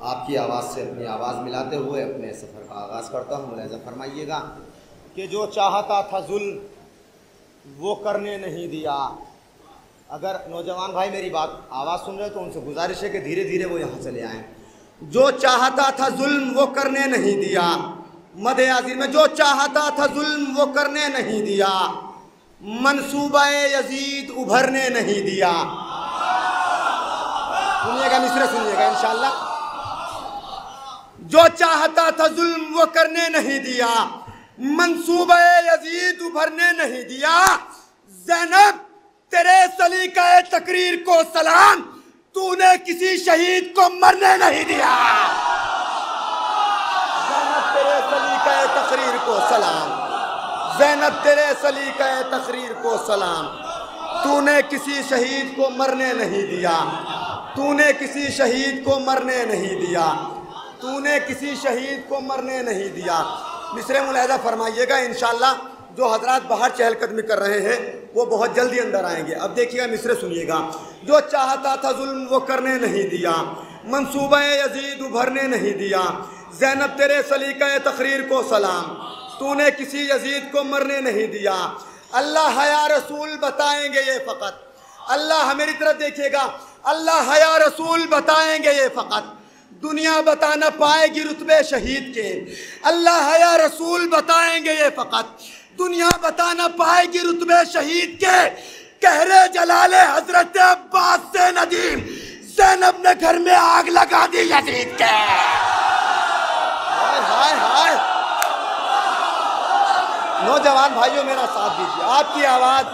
आपकी आवाज़ से अपनी आवाज़ मिलाते हुए अपने सफ़र का आगाज़ करता हूँ। मुलाहिज़ा फरमाइएगा कि जो चाहता था जुल्म वो करने नहीं दिया। अगर नौजवान भाई मेरी बात आवाज़ सुन रहे हो तो उनसे गुजारिश है कि धीरे धीरे वो यहाँ चले आएँ। जो चाहता था जुल्म वो करने नहीं दिया, मदे आज़िर में जो चाहता था जुल्म वो करने नहीं दिया, मंसूबा यजीद उभरने नहीं दिया। सुनिएगा, मिसरे सुनिएगा इंशाअल्लाह। जो चाहता था जुल्म वो करने नहीं दिया, मंसूबा यजीद उभरने नहीं दिया। ज़ैनब तेरे सलीका तकरीर को सलाम, तूने किसी शहीद को मरने नहीं दिया। ज़ैनब तेरे सलीका तकरीर को सलाम, ज़ैनब तेरे सलीका तकरीर को सलाम, तूने किसी शहीद को मरने नहीं दिया, तूने किसी शहीद को मरने नहीं दिया, तूने किसी शहीद को मरने नहीं दिया। मिसरे मुलाहिज़ा फरमाइएगा इंशाअल्लाह। जो हजरात बाहर चहलकदमी कर रहे हैं वो बहुत जल्दी अंदर आएंगे। अब देखिएगा, मिसरे सुनिएगा। जो चाहता था जुल्म वो करने नहीं दिया, मंसूबा यजीद उभरने नहीं दिया। ज़ैनब तेरे सलीका तकरीर को सलाम, तूने किसी यजीद को मरने नहीं दिया। अल्लाह या रसूल बताएंगे ये फ़कत, अल्लाह मेरी तरफ देखिएगा, अल्लाह या रसूल बताएंगे ये फ़कत, दुनिया बता न पाएगी रुतबे शहीद के। अल्लाह या रसूल बताएंगे ये फ़कत, दुनिया बता न पाएगी रुतबे शहीद के। कहरे जलाले हजरत अब्बास से नदीम, ज़ैनब ने घर में आग लगा दी यजीद के। हाय हाय हाय। नौजवान भाइयों मेरा साथ दीजिए, आपकी आवाज़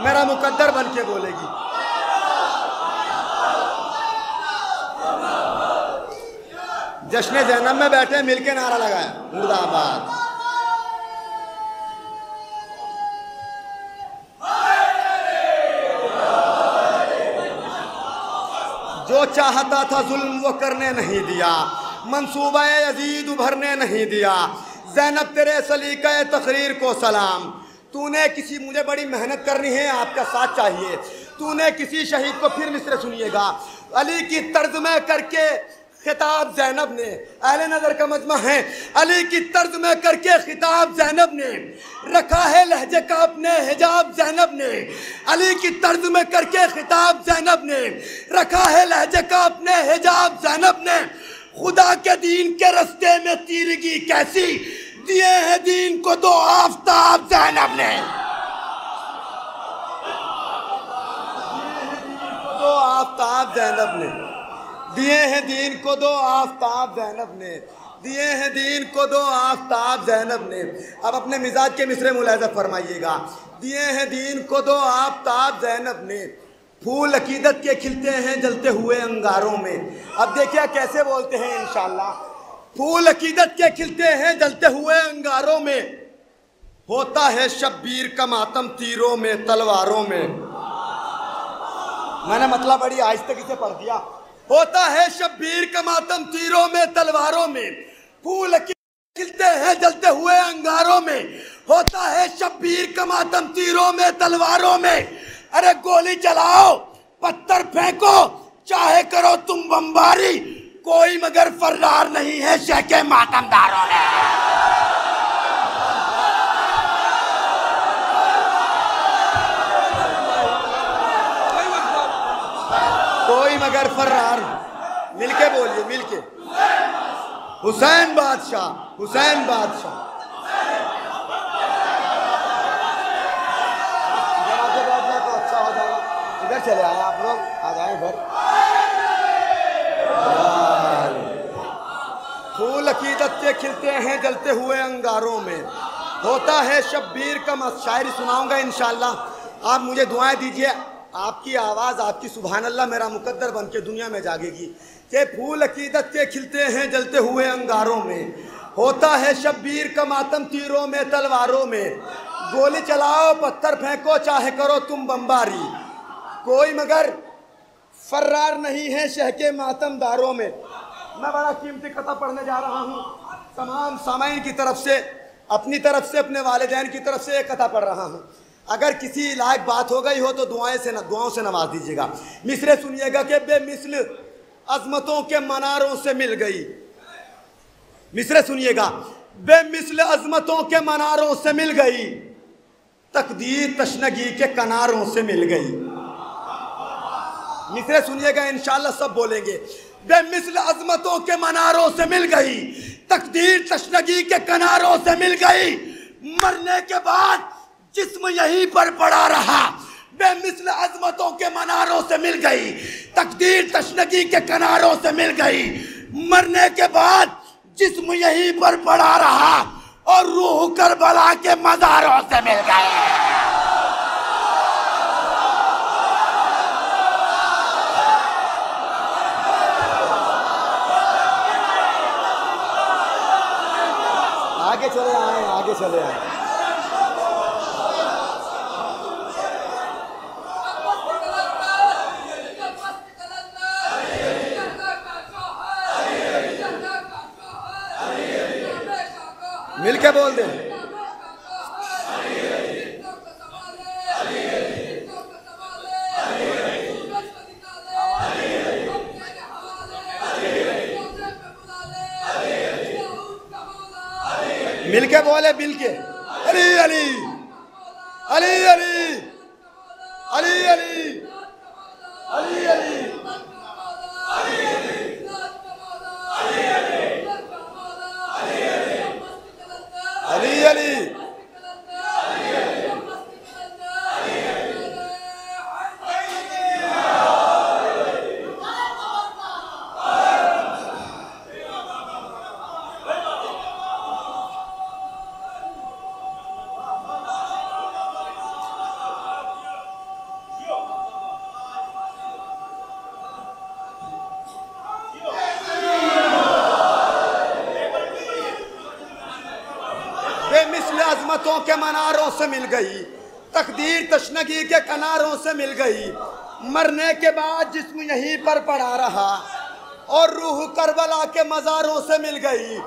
मेरा मुकद्दर बन के बोलेगी। जश्न ज़ैनब में बैठे मिलके नारा लगाया मुर्दाबाद। जो चाहता था जुल्म वो करने नहीं दिया, मंसूबा यजीद उभरने नहीं दिया। ज़ैनब तेरे सलीका तकरीर को सलाम, तूने किसी, मुझे बड़ी मेहनत करनी है, आपका साथ चाहिए। तूने किसी शहीद को, फिर मिसरे सुनिएगा, अली की तर्ज में करके खिताब ज़ैनब ने, अहले नज़र का मजमा है, अली की तर्ज में करके खिताब ज़ैनब ने, रखा है लहजे का अपने हिजाब ज़ैनब ने। अली की तर्ज में करके खिताब ज़ैनब ने, रखा है लहजे का अपने हिजाब ज़ैनब ने। खुदा के दीन के रस्ते में तीरगी कैसी, दिए हैं दीन को दो आफताब ज़ैनब ने। दो आफताब ज़ैनब ने दिए हैं दीन को, दो आफताब ज़ैनब ने दिए हैं दीन को, दो आफताब ज़ैनब ने। अब अपने मिजाज के मिसरे मुलाहिज़ा फरमाइएगा। दिए हैं दीन को दो आफताब ज़ैनब ने, फूल अकीदत के खिलते हैं जलते हुए अंगारों में। अब देखिए कैसे बोलते हैं इंशाअल्लाह। फूल अकीदत के खिलते हैं जलते हुए अंगारों में, होता है शब्बीर का मातम तीरों में तलवारों में। मैंने मतलब बड़ी आहिस्ते से पढ़ दिया। होता है शब्बीर का मातम तीरों में तलवारों में, फूल खिलते हैं जलते हुए अंगारों में। होता है शब्बीर का मातम तीरों में तलवारों में। अरे गोली चलाओ पत्थर फेंको चाहे करो तुम बमबारी, कोई मगर फर्रार नहीं है शह के मातमदारों ने। कोई मगर फर्रार, मिलके बोलिए, मिलके। हुसैन बादशाह, हुसैन बादशाह। तो अच्छा हो जाएगा, इधर चले आए आप लोग, आ जाए इधर। फूल अकीदत के खिलते हैं जलते हुए अंगारों में, होता है शब्बीर का शायरी सुनाऊंगा इंशाअल्लाह। आप मुझे दुआएं दीजिए, आपकी आवाज़, आपकी सुभान अल्लाह मेरा मुकद्दर बन के दुनिया में जागेगी। कि फूल अकीदत के खिलते हैं जलते हुए अंगारों में, होता है शब्बीर का मातम तीरों में तलवारों में। गोली चलाओ पत्थर फेंको चाहे करो तुम बमबारी, कोई मगर फर्रार नहीं है शह के मातमदारों में। मैं बड़ा कीमती कथा पढ़ने जा रहा हूँ। तमाम सामाइन की तरफ से, अपनी तरफ से, अपने वालिदैन की तरफ से एक कथा पढ़ रहा हूँ। अगर किसी लायक बात हो गई हो तो दुआओं से नवाज दीजिएगा। मिसरे सुनिएगा कि बेमिसल अजमतों के मनारों से मिल गई। मिसरे सुनिएगा, बेमिसल अजमतों के मनारों से मिल गई, तकदीर तशनगी के किनारों से मिल गई। मिसरे सुनिएगा, इंशाअल्लाह सब बोलेंगे। बेमिसल अजमतों के मनारों से मिल गई, तकदीर तशनगी के किनारों से मिल गई, मरने के बाद जिस्म यहीं पर पड़ा रहा। बेमिसल अजमतों के मनारों से मिल गई, तकदीर तशनगी के किनारों से मिल गई, मरने के बाद जिस्म यहीं पर पड़ा रहा, और रूह करबला के मज़ारों से मिल गए। आगे चले आए, आगे चले आए। मिलके बोल दे। मिलके बोले, मिलके। अली अली अली अली अली अली अली अली अली अली। बेमिसल अजमतों के मनारों से मिल गई, तकदीर तशनगी के किनारों से मिल गई, मरने के बाद जिस्म यहीं पर पड़ा रहा, और रूह करबला के मज़ारों से मिल गई,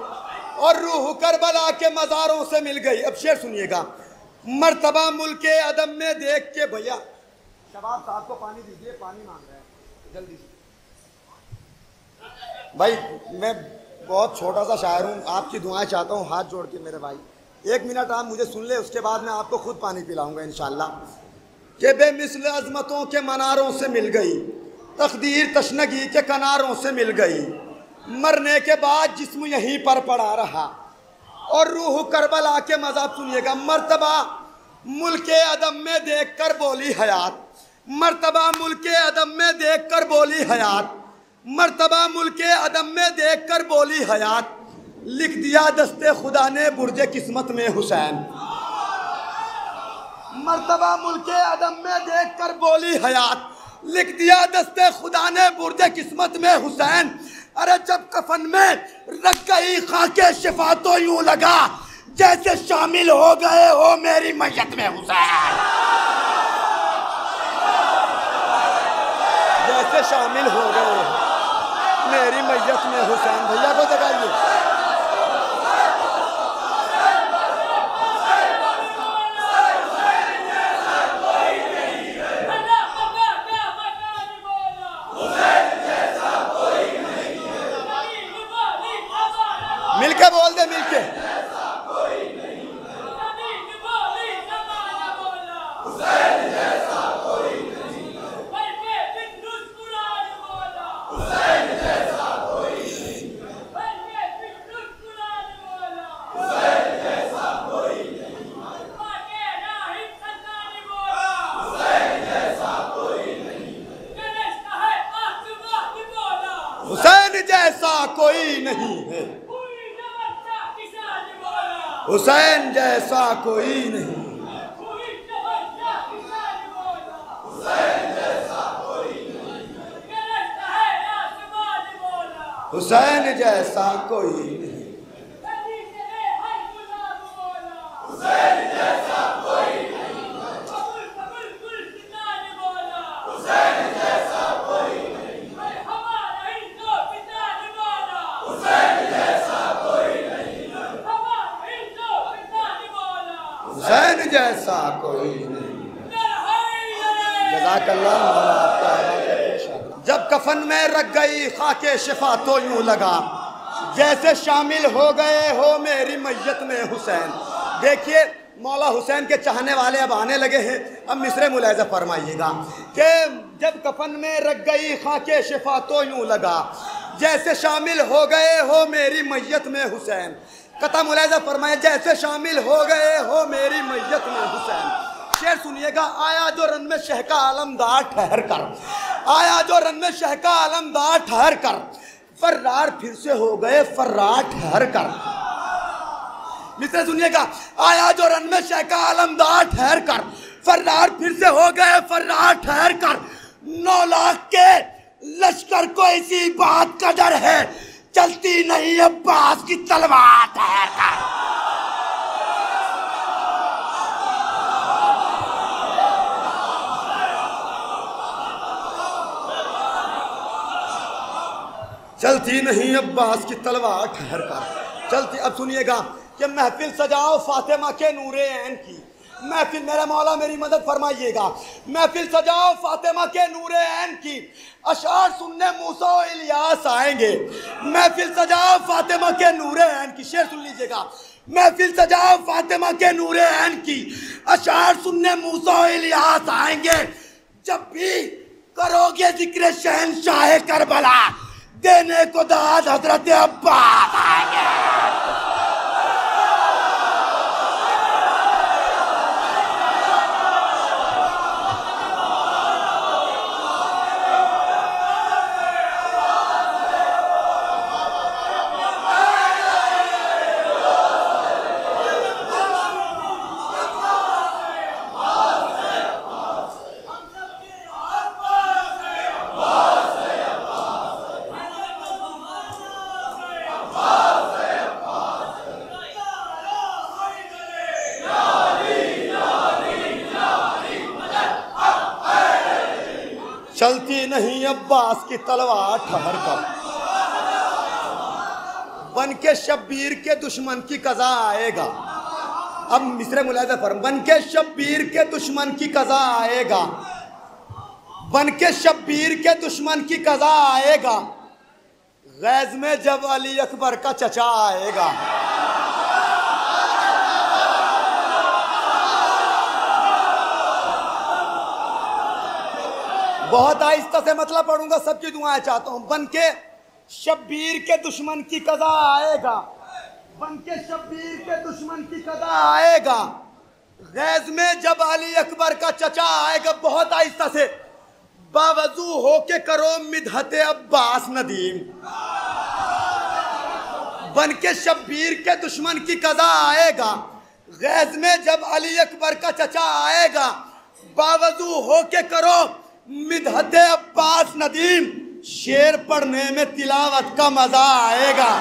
और रूह करबला के मज़ारों से मिल गई। अब शेर सुनिएगा, मर्तबा मुल्के अदम में देख के। भैया शबाब साहब को पानी दीजिए, पानी मांग रहे हैं जल्दी से। भाई मैं बहुत छोटा सा शायर हूँ, आपकी दुआएं चाहता हूँ हाथ जोड़ के। मेरे भाई 1 मिनट आप मुझे सुन ले, उसके बाद मैं आपको खुद पानी पिलाऊंगा इंशाअल्लाह। कि बेमिसल अजमतों के मनारों से मिल गई, तकदीर तशनगी के किनारों से मिल गई, मरने के बाद जिस्म यहीं पर पड़ा रहा, और रूह करबला के मज़ाब। सुनिएगा, मर्तबा मुल्के अदम में देख कर बोली हयात, मर्तबा मुल्के अदम में देख कर बोली हयात, मर्तबा मुल्के अदम में देख कर बोली हयात, लिख दिया दस्ते खुदा ने बुर्जे किस्मत में हुसैन। मर्तबा मुल्के अदम में देख कर बोली हयात, लिख दिया दस्ते खुदा ने बुर्जे किस्मत में हुसैन। अरे जब कफन में रख गई खाके शिफा तो यूं लगा जैसे शामिल हो गए हो मेरी मैयत में हुसैन। जैसे शामिल हो गए मेरी मैयत में हुसैन। भैया को जगाइए। मिलके बोल दे, मिलके। हुसैन जैसा कोई नहीं है, हुसैन जैसा कोई नहीं, हुसैन जैसा कोई नहीं। हुसैन जैसा कोई नहीं। जज़ाकल्लाह। जब कफन में रख गई खाके शिफा तो यूं लगा जैसे शामिल हो गए हो मेरी मैयत में हुसैन। देखिए मौला हुसैन के चाहने वाले अब आने लगे हैं। अब मिसरे मुलाहिजा फरमाइएगा कि जब कफन में रख गई खाके शिफा तो यूं लगा जैसे शामिल हो गए हो मेरी मैयत में हुसैन। कथा मुलाहिजा फरमाए, जैसे शामिल हो गए हो मेरी मैयत में हुसैन। शेर सुनिएगा, आया जो रन में शह का आलमदार ठहर कर, आया जो रन में शह का आलमदार ठहर कर, फर्रार फिर से हो गए फर्रार ठहर कर। मित्र सुनिएगा, आया जो रन में शह का आलमदार ठहर कर, फर्रार फिर से हो गए फर्रार ठहर कर। 9 लाख के लश्कर को इसी बात का डर है, चलती नहीं अब्बास की तलवार ठहर कर। चलती नहीं अब्बास की तलवार ठहर कर चलती। अब सुनिएगा कि महफिल सजाओ फातिमा के नूरे ऐन की, महफिल, मेरा मौला मेरी मदद फरमाइएगा। महफिल सजाओ फातिमा के नूरे ऐन की, अशार सुनने मूसा और इलियास आएंगे। महफिल सजाओ फातिमा के नूरे ऐन की, शेर सुन लीजिएगा। महफिल सजाओ फातिमा के नूरे ऐन की, अशार सुनने मूसा और इलियास आएंगे। जब भी करोगे जिक्र शहंशाह करबला, देने को दाद हजरत अब्बास आएंगे। चलती नहीं अब्बास की तलवार ठहर कर, बन के शब्बीर के दुश्मन की कज़ा आएगा। अब मिसरे मुलाहिजा फरम, बन के शब्बीर के दुश्मन की कज़ा आएगा, बन के शब्बीर के दुश्मन की कज़ा आएगा। गैज़ में जब अली अकबर का चचा आएगा। बहुत आहिस्ता से मतलब पढ़ूंगा, सबकी दुआएं चाहता हूं। बन के शब्बीर के दुश्मन की कज़ा आएगा, बन के शब्बीर के दुश्मन की कज़ा आएगा। गैज़ में जब अली अकबर का चचा आएगा। बहुत आहिस्ता से, बावजू हो के करो मिदहत अब्बास नदीम। बन के शब्बीर के दुश्मन की कज़ा आएगा। गैज़ में जब अली अकबर का चचा आएगा, बावजू हो के करो मिदहत अब्बास नदीम। शेर पढ़ने में तिलावत का मजा आएगा।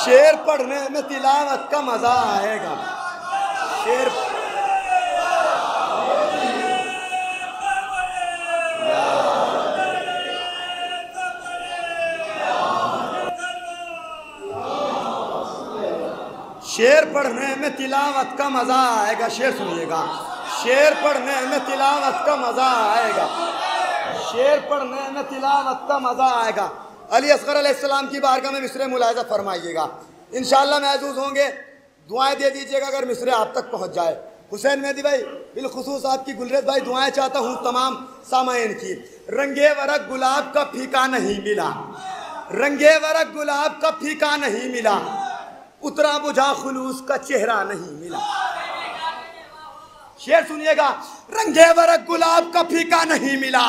शेर पढ़ने में तिलावत का मजा आएगा। शेर शेर पढ़ने में तिलावत का मज़ा आएगा। शेर सुनिएगा, शेर पढ़ने में तिलावत का मज़ा आएगा, शेर पढ़ने में तिलावत का मज़ा आएगा। अली असगर अलैहिस्सलाम की बारगाह में मिसरे मुलाहिजा फरमाइएगा, इंशाअल्लाह महजूज होंगे। दुआएं दे दीजिएगा अगर मिसरे आप तक पहुँच जाए। हुसैन मेहदी भाई, बिलखुसूस आपकी गुलरेज भाई, दुआएं चाहता हूँ तमाम सामाइन की। रंगे वरक गुलाब का फीका नहीं मिला, रंगे वरक गुलाब का फीका नहीं मिला, उतरा बुझा खुलूस का चेहरा नहीं मिला। शेर सुनिएगा, रंगे वरक गुलाब का फीका नहीं मिला,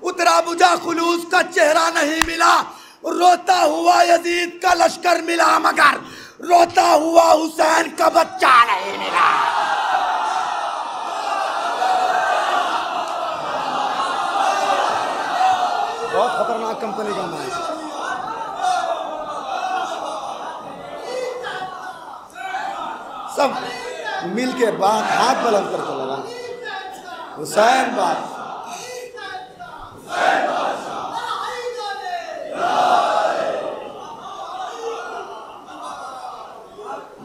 उतरा बुझा खुलूस का चेहरा नहीं मिला। रोता हुआ यजीद का लश्कर मिला, मगर रोता हुआ हुसैन का बच्चा नहीं मिला। बहुत खतरनाक कंपनी का नाम है। सब मिल के बात हाथ बुलंद करके लगा, हुसैन बात।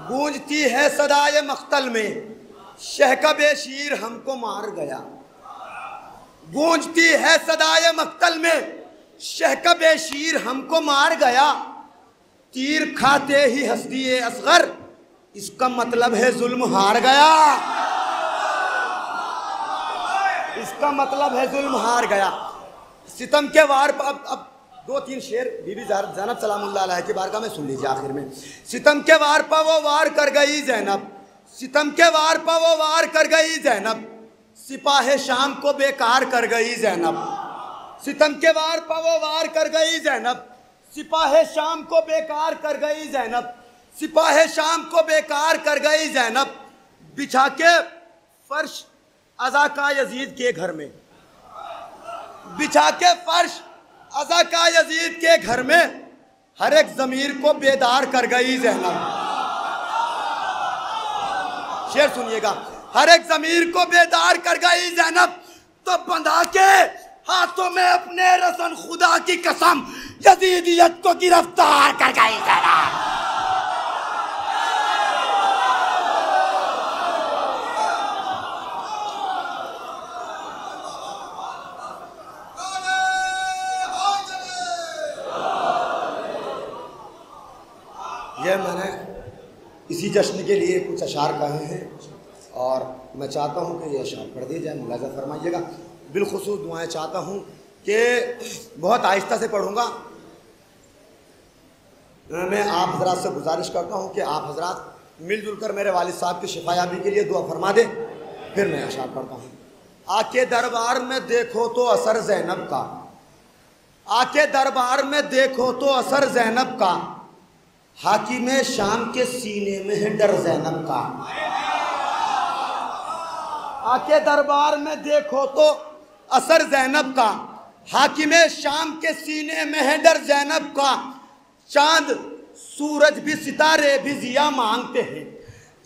गूंजती है सदाए मख्तल में, शहकबे शीर हमको मार गया, गूंजती है सदाए मक्तल में शहकबे शीर हमको मार गया, तीर खाते ही हस्ती असगर, इसका मतलब है जुल्म हार गया, इसका मतलब है जुल्म हार गया। सितम के वार पर अब दो तीन शेर बीबी ज़ैनब सलामुल्लाह अलैहा की बारगाह में सुन लीजिए आखिर में। सितम के वार पर वो वार कर गई ज़ैनब, सितम के वार पर वो वार कर गई ज़ैनब, सिपाहे शाम को बेकार कर गई ज़ैनब, सितम के वार पर वो वार कर गई ज़ैनब, सिपाहे शाम को बेकार कर गई ज़ैनब, सिपाहे शाम को बेकार कर गई ज़ैनब, बिछा के फर्श अज़ा का यजीद के घर में, बिछा के फर्श अज़ा का यजीद के घर में, हर एक ज़मीर को बेदार कर गई ज़ैनब। शेर सुनिएगा, हर एक ज़मीर को बेदार कर गई ज़ैनब, तो बंधा के हाथों में अपने रसन खुदा की कसम यजीदियत को गिरफ्तार कर गई ज़ैनब। ये मैंने इसी जश्न के लिए कुछ अशार कहे हैं और मैं चाहता हूँ कि ये अशार पढ़ दिए जाए, मुलाज़ा फरमाइएगा। बिलखुसूस दुआएं चाहता हूँ कि बहुत आहिस्ता से पढ़ूँगा। मैं आप हजरात से गुजारिश करता हूँ कि आप हजरात मिलजुल कर मेरे वालिद साहब की शिफायाबी के लिए दुआ फरमा दें, फिर मैं अशार पढ़ता हूँ। आके दरबार में देखो तो असर ज़ैनब का, आके दरबार में देखो तो असर ज़ैनब का, हाकिम शाम के सीने में है डर ज़ैनब का। आके दरबार में देखो तो असर ज़ैनब का, हाकिम शाम के सीने में है डर ज़ैनब का, चांद सूरज भी सितारे भी जिया मांगते हैं,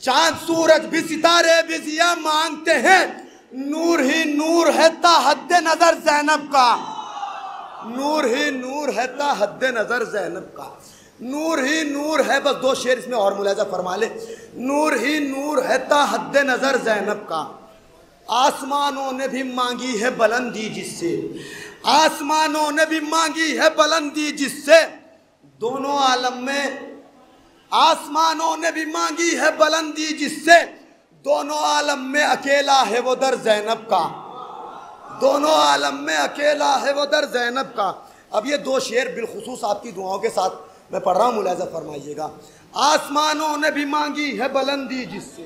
चांद सूरज भी सितारे भी जिया मांगते हैं, नूर ही नूर है ता हद्दे नज़र ज़ैनब का, नूर ही नूर है ता हद्दे नज़र ज़ैनब का, नूर ही नूर है। बस दो शेर इसमें और मुलाजा फरमा ले। नूर ही नूर है ता हद्दे नज़र ज़ैनब का, आसमानों ने भी मांगी है बुलंदी जिससे, आसमानों ने भी मांगी है बुलंदी जिससे, दोनों आलम में आसमानों ने भी मांगी है बुलंदी जिससे, दोनों आलम में अकेला है वो दर ज़ैनब का, दोनों आलम में अकेला है वो दर ज़ैनब का। अब ये दो शेर बिलखुसूस आपकी दुआओं के साथ मैं पढ़ रहा हूँ, मुलाज़ा फरमाइएगा। आसमानों ने भी मांगी है बुलंदी जिससे,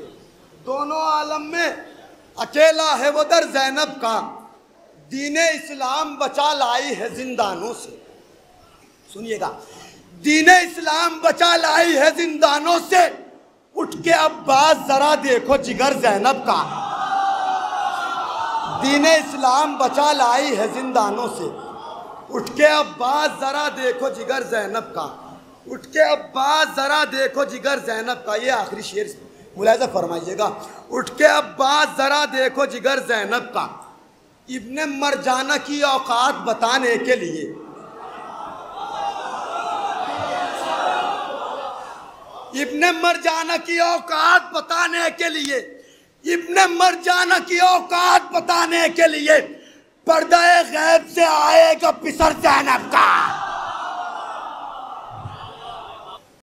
दोनों आलम में अकेला है वो दर ज़ैनब का, दीने इस्लाम बचा लाई है जिंदानों से। सुनिएगा, दीने इस्लाम बचा लाई है जिंदानों से, उठ के अब्बास जरा देखो जिगर ज़ैनब का, दीने इस्लाम बचा लाई है जिंदानों से, उठ के अब्बास जरा देखो जिगर ज़ैनब का, उठ के अब्बास जरा देखो जिगर ज़ैनब का। ये आखिरी शेर मुलाज़ा फरमाइएगा। उठ के अब्बास जरा देखो जिगर ज़ैनब का, इब्ने मरजाना की औकात बताने के लिए, इब्ने मरजाना की औकात बताने के लिए, इब्ने मरजाना की औकात बताने के लिए पर्दा गैब से आएगा पिसर ज़ैनब का।